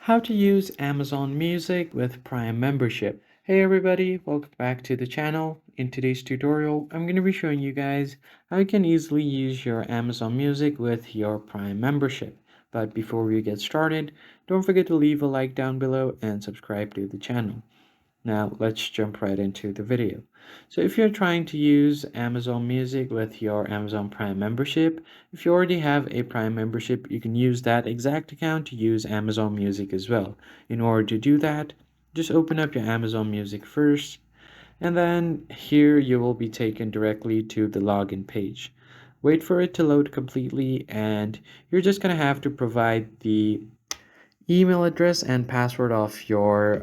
How to use Amazon Music with Prime membership. Hey everybody, welcome back to the channel. In today's tutorial, I'm going to be showing you guys how you can easily use your Amazon Music with your Prime membership. But before we get started, don't forget to leave a like down below and subscribe to the channel. Now let's jump right into the video. So if you're trying to use Amazon Music with your Amazon Prime membership, if you already have a Prime membership, you can use that exact account to use Amazon Music as well. In order to do that, just open up your Amazon Music first, and then here you will be taken directly to the login page. Wait for it to load completely, and you're just gonna have to provide the email address and password of your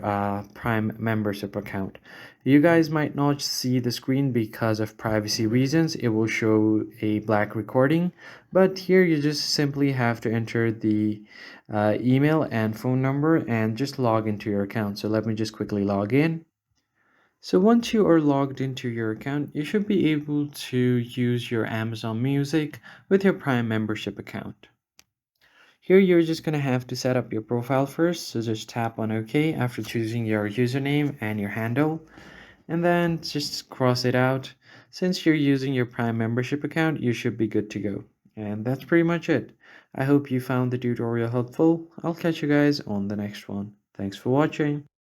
Prime membership account. You guys might not see the screen because of privacy reasons. It will show a black recording, but here you just simply have to enter the email and phone number and just log into your account. So let me just quickly log in. So once you are logged into your account, you should be able to use your Amazon Music with your Prime membership account. Here you're just going to have to set up your profile first, so just tap on OK after choosing your username and your handle, and then just cross it out. Since you're using your Prime membership account, you should be good to go. And that's pretty much it. I hope you found the tutorial helpful. I'll catch you guys on the next one. Thanks for watching.